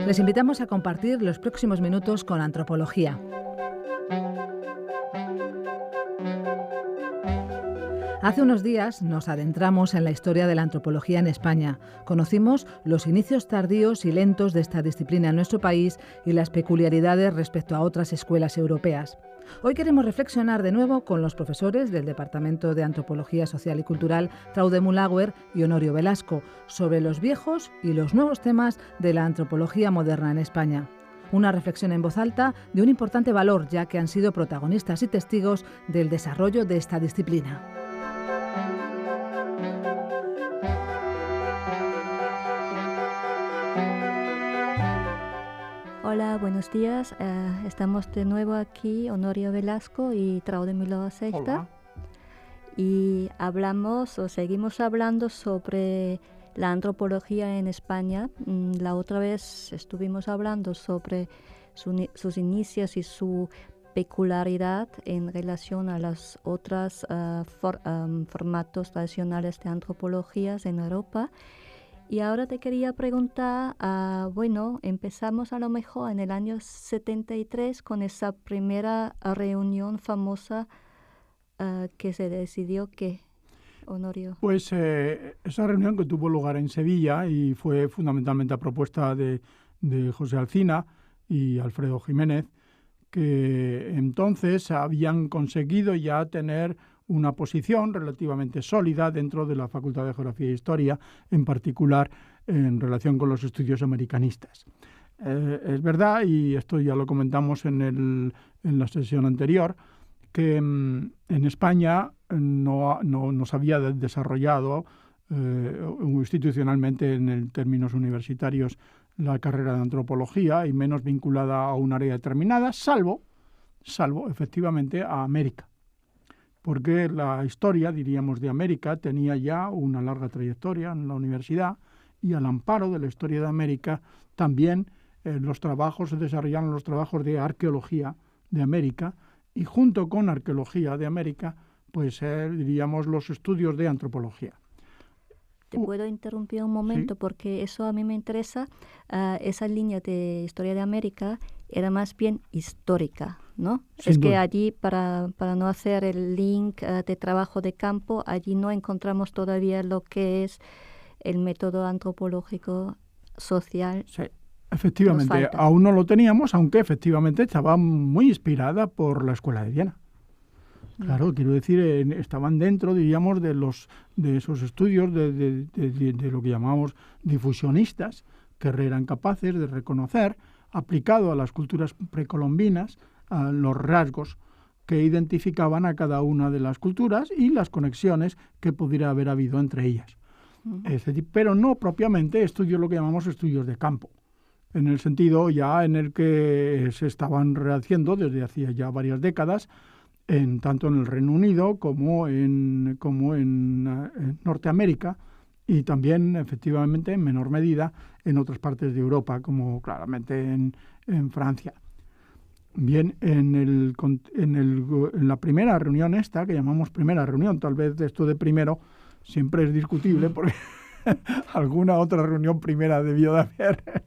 Les invitamos a compartir los próximos minutos con Antropología. Hace unos días nos adentramos en la historia de la antropología en España. Conocimos los inicios tardíos y lentos de esta disciplina en nuestro país y las peculiaridades respecto a otras escuelas europeas. Hoy queremos reflexionar de nuevo con los profesores del Departamento de Antropología Social y Cultural, Traude Mulauer y Honorio Velasco, sobre los viejos y los nuevos temas de la antropología moderna en España. Una reflexión en voz alta de un importante valor, ya que han sido protagonistas y testigos del desarrollo de esta disciplina. Hola, buenos días. Estamos de nuevo aquí, Honorio Velasco y Traude Mulauer. Y seguimos hablando sobre la antropología en España. La otra vez estuvimos hablando sobre sus inicios y su peculiaridad en relación a los otros formatos tradicionales de antropologías en Europa. Y ahora te quería preguntar, empezamos a lo mejor en el año 73 con esa primera reunión famosa que se decidió que, Honorio. Pues esa reunión que tuvo lugar en Sevilla y fue fundamentalmente a propuesta de José Alsina y Alfredo Jiménez, que entonces habían conseguido ya tener una posición relativamente sólida dentro de la Facultad de Geografía e Historia, en particular en relación con los estudios americanistas. Es verdad, y esto ya lo comentamos en la sesión anterior, que en España no se había desarrollado institucionalmente en términos universitarios la carrera de antropología y menos vinculada a un área determinada, salvo efectivamente a América. Porque la historia, diríamos, de América tenía ya una larga trayectoria en la universidad y al amparo de la historia de América también se desarrollaron los trabajos de arqueología de América y junto con arqueología de América, pues diríamos los estudios de antropología. ¿Te puedo interrumpir un momento? Sí. Porque eso a mí me interesa. Esa línea de historia de América era más bien histórica, ¿no? Sin duda. Que allí, para no hacer el link de trabajo de campo, allí no encontramos todavía lo que es el método antropológico social. Sí, efectivamente. Aún no lo teníamos, aunque efectivamente estaba muy inspirada por la Escuela de Viena. Claro, quiero decir, estaban dentro, diríamos, de esos estudios de lo que llamamos difusionistas, que eran capaces de reconocer, aplicado a las culturas precolombinas, a los rasgos que identificaban a cada una de las culturas y las conexiones que pudiera haber habido entre ellas. Pero no propiamente lo que llamamos estudios de campo, en el sentido ya en el que se estaban rehaciendo desde hacía ya varias décadas, tanto en el Reino Unido como en Norteamérica y también, efectivamente, en menor medida, en otras partes de Europa, como claramente en Francia. Bien, en la primera reunión esta, que llamamos primera reunión, tal vez esto de primero siempre es discutible porque alguna otra reunión primera debió de haber,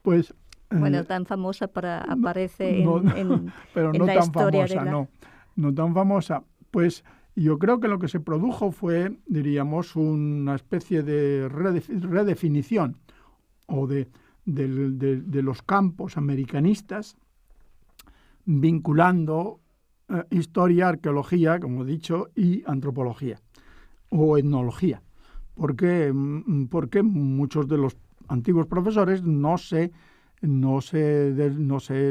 pues... Bueno, tan famosa aparece pero en no la tan historia famosa, no tan famosa. Pues yo creo que lo que se produjo fue, diríamos, una especie de redefinición o de los campos americanistas vinculando historia, arqueología, como he dicho, y antropología o etnología. Porque muchos de los antiguos profesores no se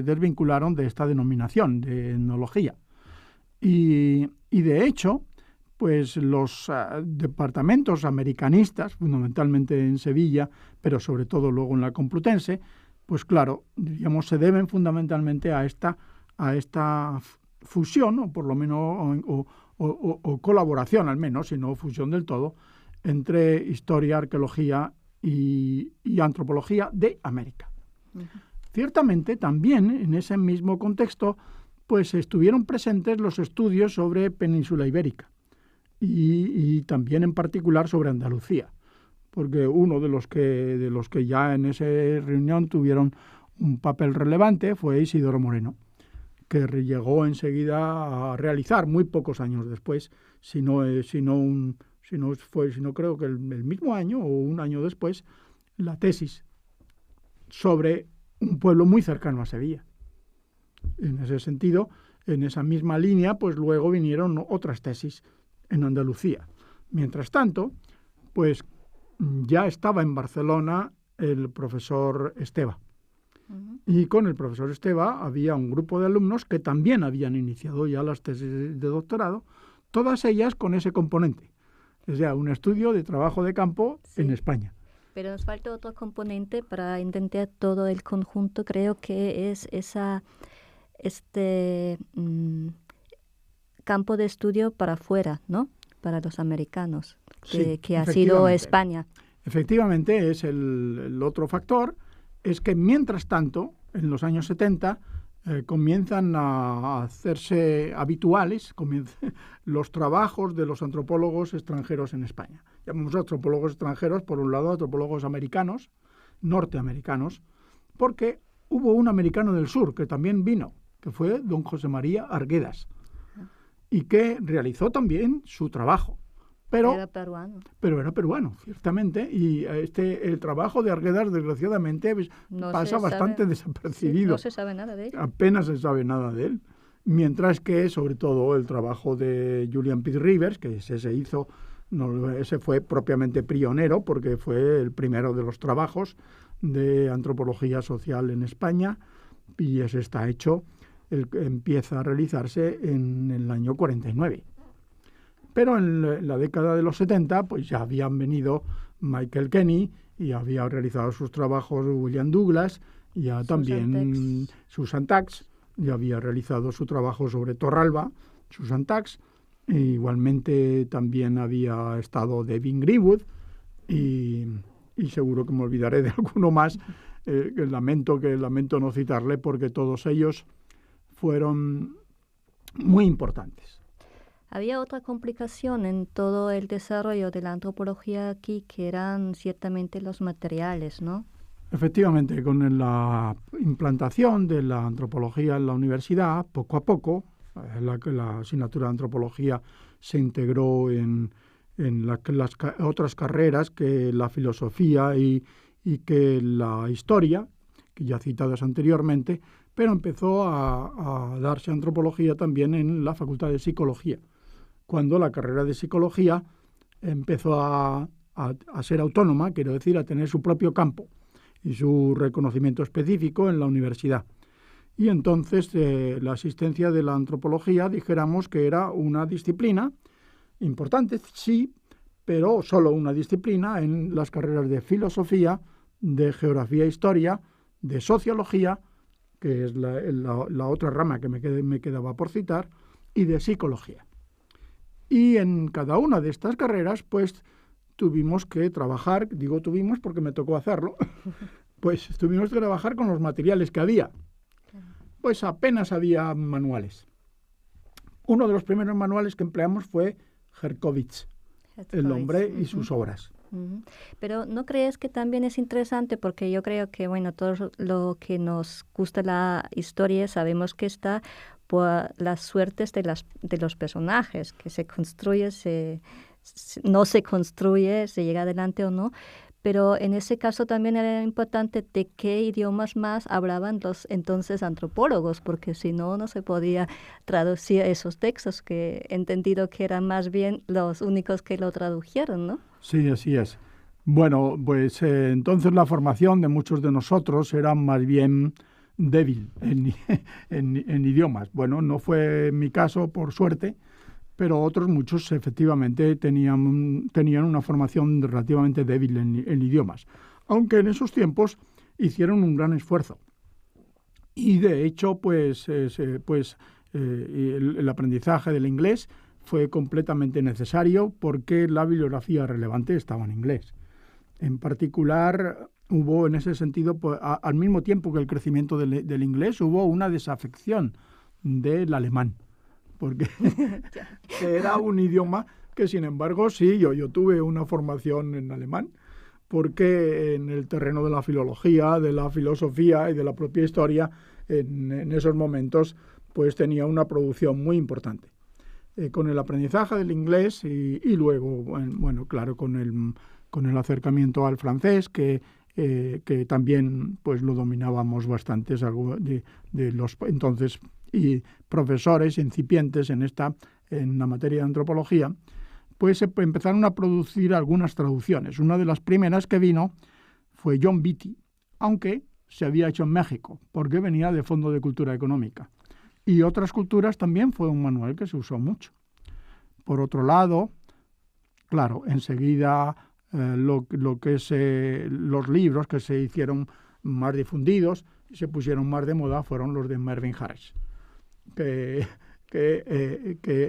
desvincularon de esta denominación de etnología. Y de hecho, pues los departamentos americanistas, fundamentalmente en Sevilla, pero sobre todo luego en la Complutense, pues claro, diríamos, se deben fundamentalmente a esta fusión, o por lo menos, o colaboración al menos, si no fusión del todo, entre historia, arqueología y antropología de América. Ciertamente también en ese mismo contexto pues estuvieron presentes los estudios sobre península ibérica y también en particular sobre Andalucía, porque uno de los que ya en esa reunión tuvieron un papel relevante fue Isidoro Moreno, que llegó enseguida a realizar, muy pocos años después, creo que el mismo año o un año después, la tesis sobre un pueblo muy cercano a Sevilla. En ese sentido, en esa misma línea, pues luego vinieron otras tesis en Andalucía. Mientras tanto, pues ya estaba en Barcelona el profesor Esteva. Y con el profesor Esteva había un grupo de alumnos que también habían iniciado ya las tesis de doctorado, todas ellas con ese componente, o sea, un estudio de trabajo de campo en España. Pero nos falta otro componente para entender todo el conjunto, creo que es este campo de estudio para afuera, ¿no? Para los americanos, que ha sido España. Efectivamente, es el otro factor, es que mientras tanto, en los años 70, comienzan a hacerse habituales los trabajos de los antropólogos extranjeros en España. Llamamos antropólogos extranjeros, por un lado, antropólogos americanos, norteamericanos, porque hubo un americano del sur que también vino, que fue don José María Arguedas, y que realizó también su trabajo. Pero era peruano, ciertamente, y el trabajo de Arguedas, desgraciadamente, pasa bastante desapercibido. No se sabe nada de él. Apenas se sabe nada de él. Mientras que, sobre todo, el trabajo de Julian Pitt Rivers, que ese fue propiamente pionero, porque fue el primero de los trabajos de antropología social en España, y ese está hecho, empieza a realizarse en el año 49. Pero en la década de los 70, pues ya habían venido Michael Kenny y había realizado sus trabajos William Douglas, ya también Susan Tax, ya había realizado su trabajo sobre Torralba, Susan Tax, e igualmente también había estado Devin Greenwood y seguro que me olvidaré de alguno más, que lamento no citarle porque todos ellos fueron muy importantes. Había otra complicación en todo el desarrollo de la antropología aquí, que eran ciertamente los materiales, ¿no? Efectivamente, con la implantación de la antropología en la universidad, poco a poco, la asignatura de antropología se integró en las otras carreras que la filosofía y que la historia, que ya citadas anteriormente, pero empezó a darse antropología también en la Facultad de Psicología, cuando la carrera de Psicología empezó a ser autónoma, quiero decir, a tener su propio campo y su reconocimiento específico en la universidad. Y entonces la asistencia de la antropología, dijéramos que era una disciplina importante, sí, pero solo una disciplina en las carreras de filosofía, de geografía e historia, de sociología, que es la otra rama que me quedaba por citar, y de psicología. Y en cada una de estas carreras, pues, tuvimos que trabajar, digo tuvimos porque me tocó hacerlo, pues tuvimos que trabajar con los materiales que había. Pues apenas había manuales. Uno de los primeros manuales que empleamos fue Herkovich, El hombre y sus obras. Pero ¿no crees que también es interesante? Porque yo creo que, bueno, todo lo que nos gusta la historia sabemos que está por las suertes de los personajes, que se construye, no se construye, se llega adelante o no. Pero en ese caso también era importante de qué idiomas más hablaban los entonces antropólogos, porque si no, no se podía traducir esos textos, que he entendido que eran más bien los únicos que lo tradujeron, ¿no? Sí, así es. Bueno, pues entonces la formación de muchos de nosotros era más bien débil en idiomas. Bueno, no fue mi caso, por suerte, pero otros muchos efectivamente tenían una formación relativamente débil en idiomas, aunque en esos tiempos hicieron un gran esfuerzo. Y de hecho, el aprendizaje del inglés fue completamente necesario porque la bibliografía relevante estaba en inglés. En particular, hubo en ese sentido, al mismo tiempo que el crecimiento del inglés, hubo una desafección del alemán, porque era un idioma que, sin embargo, sí, yo tuve una formación en alemán porque en el terreno de la filología, de la filosofía y de la propia historia, en esos momentos, pues tenía una producción muy importante. Con el aprendizaje del inglés y luego, bueno, claro, con el acercamiento al francés, que también pues lo dominábamos bastantes de los entonces y profesores incipientes en la materia de antropología, pues se empezaron a producir algunas traducciones. Una de las primeras que vino fue John Beatty, aunque se había hecho en México, porque venía de Fondo de Cultura Económica. Y otras culturas también fue un manual que se usó mucho. Por otro lado, claro, enseguida lo que es los libros que se hicieron más difundidos y se pusieron más de moda fueron los de Mervyn Harris, que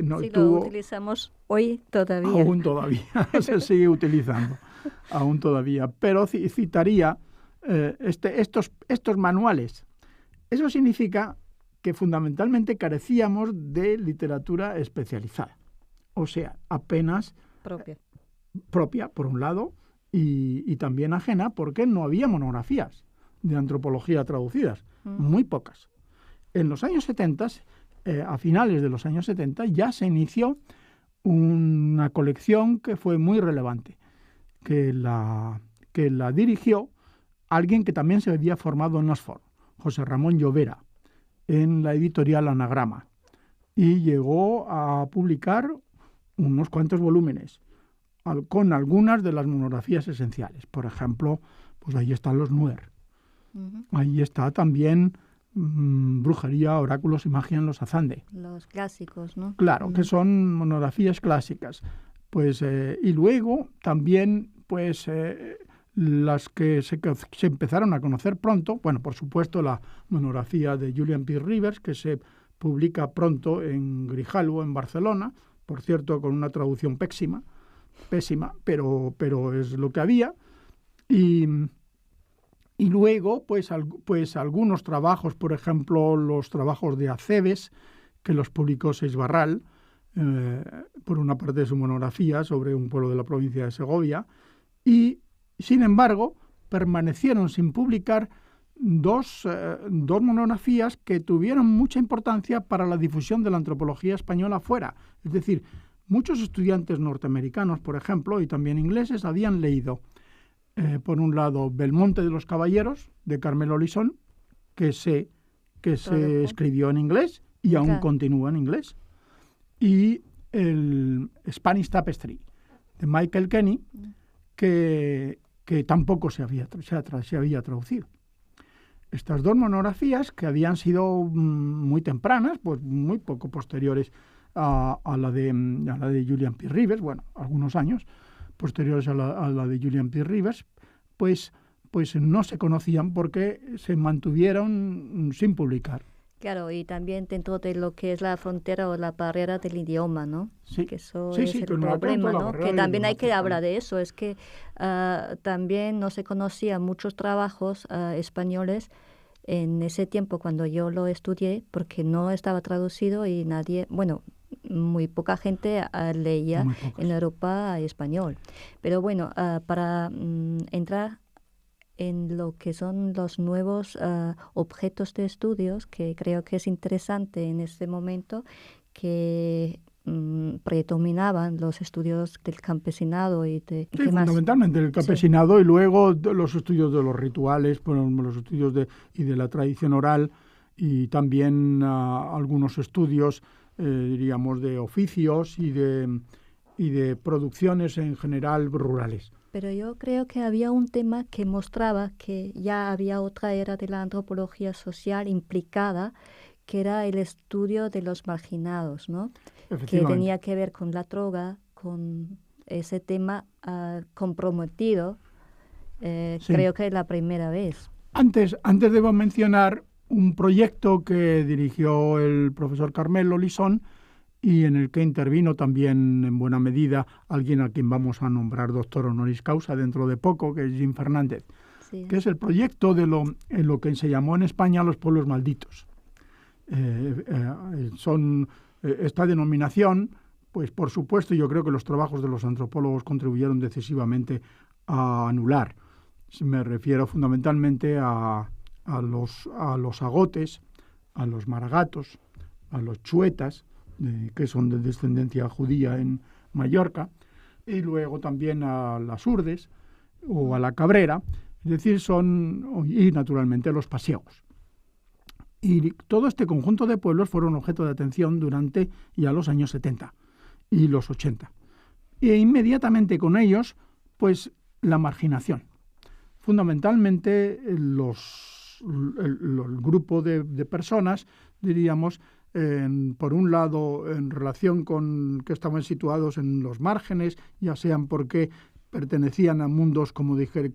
no sí, tuvo... lo utilizamos hoy todavía. Aún todavía, se sigue utilizando, aún todavía. Pero citaría estos manuales. Eso significa que fundamentalmente carecíamos de literatura especializada. O sea, apenas propia, por un lado, y también ajena, porque no había monografías de antropología traducidas, muy pocas. En los años 70, a finales de los años 70, ya se inició una colección que fue muy relevante, que la dirigió alguien que también se había formado en Oxford, José Ramón Llovera, en la editorial Anagrama, y llegó a publicar unos cuantos volúmenes con algunas de las monografías esenciales. Por ejemplo, pues ahí están los Nuer. Ahí está también Brujería, Oráculos y Magia en los Azande. Los clásicos, ¿no? Claro, que son monografías clásicas. Pues, y luego también, pues, las que se empezaron a conocer pronto, bueno, por supuesto, la monografía de Julian P. Rivers, que se publica pronto en Grijalbo, en Barcelona, por cierto, con una traducción pésima, pero es lo que había. Y luego, pues algunos trabajos, por ejemplo, los trabajos de Acebes, que los publicó Seix Barral, por una parte de su monografía sobre un pueblo de la provincia de Segovia, y, sin embargo, permanecieron sin publicar dos monografías que tuvieron mucha importancia para la difusión de la antropología española fuera. Es decir, muchos estudiantes norteamericanos, por ejemplo, y también ingleses, habían leído, por un lado, Belmonte de los Caballeros, de Carmelo Lisón, que se escribió en inglés y aún continúa en inglés, y el Spanish Tapestry, de Michael Kenny, que tampoco se había traducido. Estas dos monografías, que habían sido muy tempranas, pues muy poco posteriores a la de Julian P. Rivers, bueno, algunos años posteriores a la de Julian P. Rivers, pues no se conocían porque se mantuvieron sin publicar. Claro, y también dentro de lo que es la frontera o la barrera del idioma, ¿no? Sí, que eso es el problema, ¿no? Que también hay que hablar de eso. Es que también no se conocían muchos trabajos españoles en ese tiempo cuando yo lo estudié, porque no estaba traducido y nadie, bueno, muy poca gente leía en Europa español. Pero bueno, para entrar en lo que son los nuevos objetos de estudios, que creo que es interesante en este momento, que predominaban los estudios del campesinado y de... Sí, fundamentalmente el campesinado, sí. Y luego los estudios de los rituales, los estudios de la tradición oral y también algunos estudios, diríamos, de oficios y de producciones en general rurales. Pero yo creo que había un tema que mostraba que ya había otra era de la antropología social implicada, que era el estudio de los marginados, ¿no? Que tenía que ver con la droga, con ese tema comprometido, sí. Creo que es la primera vez. Antes debo mencionar un proyecto que dirigió el profesor Carmelo Lisón, y en el que intervino también en buena medida alguien a quien vamos a nombrar doctor honoris causa dentro de poco, que es Jim Fernández, sí. Que es el proyecto de lo que se llamó en España los pueblos malditos. Esta denominación, pues por supuesto, yo creo que los trabajos de los antropólogos contribuyeron decisivamente a anular. Me refiero fundamentalmente a los agotes, a los maragatos, a los chuetas, que son de descendencia judía en Mallorca, y luego también a las urdes o a la cabrera, es decir, y naturalmente los pasiegos. Y todo este conjunto de pueblos fueron objeto de atención durante ya los años 70 y los 80. E inmediatamente con ellos, pues la marginación. Fundamentalmente el grupo de personas, diríamos, por un lado en relación con que estaban situados en los márgenes, ya sean porque pertenecían a mundos, como dije,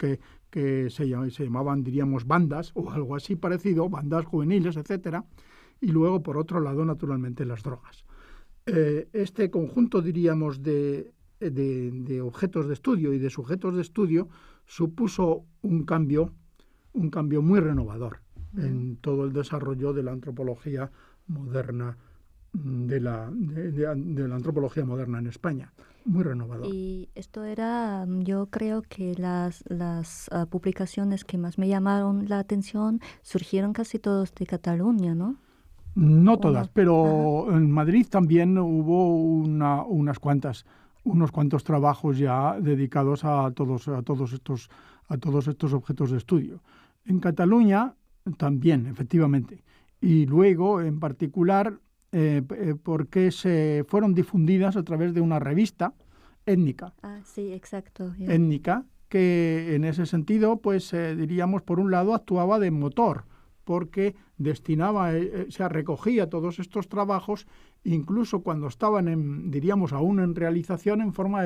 que se llamaban, diríamos, bandas o algo así parecido, bandas juveniles, etcétera, y luego, por otro lado, naturalmente, las drogas. Este conjunto, diríamos, de objetos de estudio y de sujetos de estudio supuso un cambio muy renovador en todo el desarrollo de la antropología moderna, de la antropología moderna en España. Muy renovador. Y esto era, yo creo que las publicaciones que más me llamaron la atención surgieron casi todos de Cataluña, ¿no? No todas, pero en Madrid también hubo unos cuantos trabajos ya dedicados a todos estos objetos de estudio. En Cataluña también, efectivamente. Y luego, en particular, porque se fueron difundidas a través de una revista étnica. Ah, sí, exacto. Étnica, que en ese sentido, pues diríamos, por un lado, actuaba de motor, porque recogía todos estos trabajos, incluso cuando estaban, diríamos, aún en realización, en forma,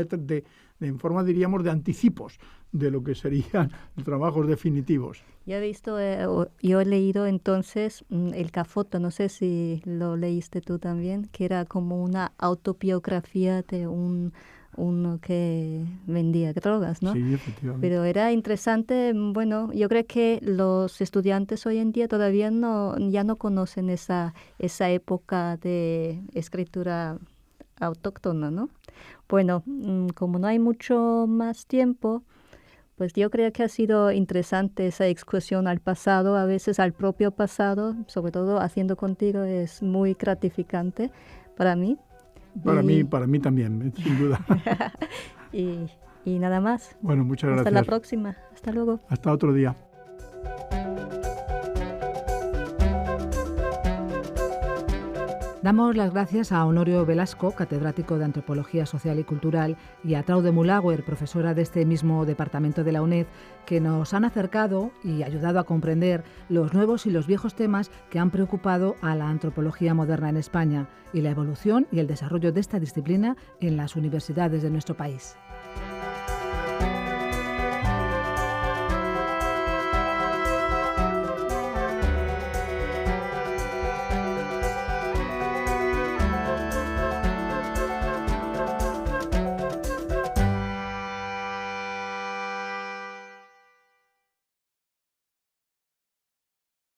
diríamos, de anticipos de lo que serían trabajos definitivos. Yo he leído entonces El Cafoto, no sé si lo leíste tú también, que era como una autobiografía de uno que vendía drogas, ¿no? Sí, efectivamente. Pero era interesante, bueno, yo creo que los estudiantes hoy en día todavía ya no conocen esa época de escritura autóctona, ¿no? Bueno, como no hay mucho más tiempo, pues yo creo que ha sido interesante esa excursión al pasado, a veces al propio pasado, sobre todo haciendo contigo es muy gratificante para mí. Para mí también, sin duda. y nada más. Bueno, muchas gracias. Hasta la próxima. Hasta luego. Hasta otro día. Damos las gracias a Honorio Velasco, catedrático de Antropología Social y Cultural, y a Traude Mulauer, profesora de este mismo departamento de la UNED, que nos han acercado y ayudado a comprender los nuevos y los viejos temas que han preocupado a la antropología moderna en España y la evolución y el desarrollo de esta disciplina en las universidades de nuestro país.